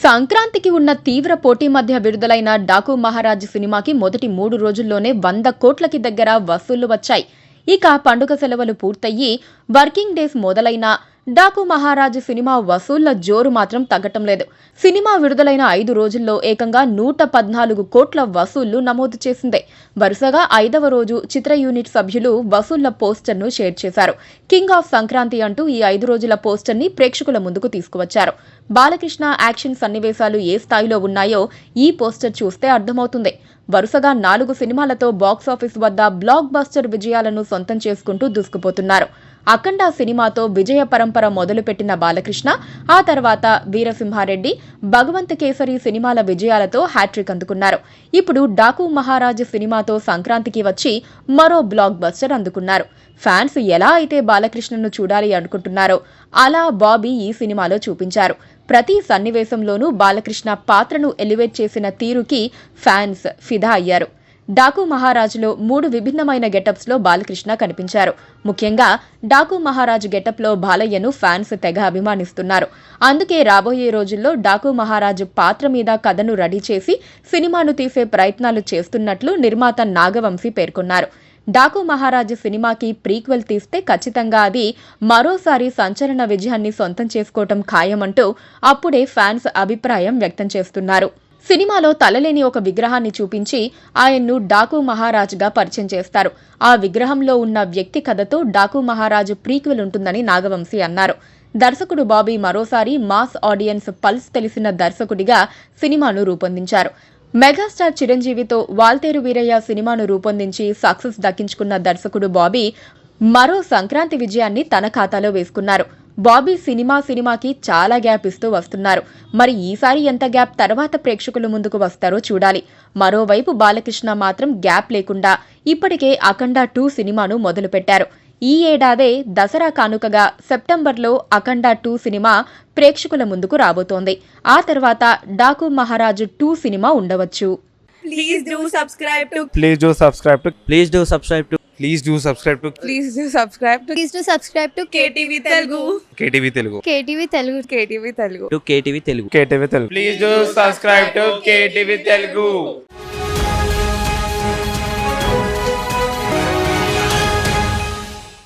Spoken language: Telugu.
సంక్రాంతికి ఉన్న తీవ్ర పోటీ మధ్య విడుదలైన డాకు మహారాజ్ సినిమాకి మొదటి 3 రోజుల్లోనే 100 కోట్లకి దగ్గర వసూళ్లు వచ్చాయి. ఇక పండుగ సెలవులు పూర్తయ్యి వర్కింగ్ డేస్ మొదలైన డాకు మహారాజ్ సినిమా వసూళ్ల జోరు మాత్రం తగ్గటం లేదు. సినిమా విడుదలైన 5 రోజుల్లో ఏకంగా 114 కోట్ల వసూళ్లు నమోదు చేసింది. వరుసగా 5వ రోజు చిత్ర యూనిట్ సభ్యులు వసూళ్ల పోస్టర్ను షేర్ చేశారు. కింగ్ ఆఫ్ సంక్రాంతి అంటూ ఈ 5 రోజుల పోస్టర్ని ప్రేక్షకుల ముందుకు తీసుకువచ్చారు. బాలకృష్ణ యాక్షన్ సన్నివేశాలు ఏ స్థాయిలో ఉన్నాయో ఈ పోస్టర్ చూస్తే అర్థమవుతుంది. వరుసగా 4 సినిమాలతో బాక్సాఫీస్ వద్ద బ్లాక్ బస్టర్ విజయాలను సొంతం చేసుకుంటూ దూసుకుపోతున్నారు. అఖండ సినిమాతో విజయ పరంపర మొదలుపెట్టిన బాలకృష్ణ ఆ తర్వాత వీరసింహారెడ్డి, భగవంత్ కేసరి సినిమాల విజయాలతో హ్యాట్రిక్ అందుకున్నారు. ఇప్పుడు డాకు మహారాజ్ సినిమాతో సంక్రాంతికి వచ్చి మరో బ్లాక్ బస్టర్ అందుకున్నారు. ఫ్యాన్స్ ఎలా అయితే బాలకృష్ణను చూడాలి అనుకుంటున్నారో అలా బాబీ ఈ సినిమాలో చూపించారు. ప్రతి సన్నివేశంలోనూ బాలకృష్ణ పాత్రను ఎలివేట్ చేసిన తీరుకి ఫ్యాన్స్ ఫిదా అయ్యారు. డాకు మహారాజులో 3 విభిన్నమైన గెటప్స్ లో బాలకృష్ణ కనిపించారు. ముఖ్యంగా డాకు మహారాజు గెటప్ లో బాలయ్యను ఫ్యాన్స్ తెగ అభిమానిస్తున్నారు. అందుకే రాబోయే రోజుల్లో డాకు మహారాజు పాత్ర మీద కథను రెడీ చేసి సినిమాను తీసే ప్రయత్నాలు చేస్తున్నట్లు నిర్మాత నాగవంశీ పేర్కొన్నారు. డాకు మహారాజు సినిమాకి ప్రీక్వెల్ తీస్తే ఖచ్చితంగా అది మరోసారి సంచలన విజయాన్ని సొంతం చేసుకోవటం ఖాయమంటూ అప్పుడే ఫ్యాన్స్ అభిప్రాయం వ్యక్తం చేస్తున్నారు. సినిమాలో తలలేని ఒక విగ్రహాన్ని చూపించి ఆయన్ను డాకు మహారాజుగా పరిచయం చేస్తారు. ఆ విగ్రహంలో ఉన్న వ్యక్తి కథతో డాకు మహారాజు ప్రీక్వెల్ ఉంటుందని నాగవంశీ అన్నారు. దర్శకుడు బాబీ మరోసారి మాస్ ఆడియన్స్ పల్స్ తెలిసిన దర్శకుడిగా సినిమాను రూపొందించారు. మెగాస్టార్ చిరంజీవితో వాల్తేరు వీరయ్య సినిమాను రూపొందించి సక్సెస్ దక్కించుకున్న దర్శకుడు బాబీ మరో సంక్రాంతి విజయాన్ని తన ఖాతాలో వేసుకున్నారు. బాబీ సినిమాకి చాలా గ్యాప్ ఇస్తూ వస్తున్నారు. మరి ఈసారి ఎంత గ్యాప్ తర్వాత ప్రేక్షకుల ముందుకు వస్తారో చూడాలి. మరోవైపు బాలకృష్ణ మాత్రం గ్యాప్ లేకుండా ఇప్పటికే అఖండ 2 సినిమాను మొదలుపెట్టారు. ఈ ఏడాదే దసరా కానుకగా సెప్టెంబర్లో అఖండ 2 సినిమా ప్రేక్షకుల ముందుకు రాబోతోంది. ఆ తర్వాత డాకు మహారాజు 2 సినిమా ఉండవచ్చు. Please do subscribe to Please do subscribe to Please do subscribe to Please do subscribe to Please do subscribe to Please do subscribe to KTV Telugu. KTV Telugu. KTV Telugu. KTV Telugu. KTV Telugu. KTV Telugu. Please do subscribe to KTV Telugu.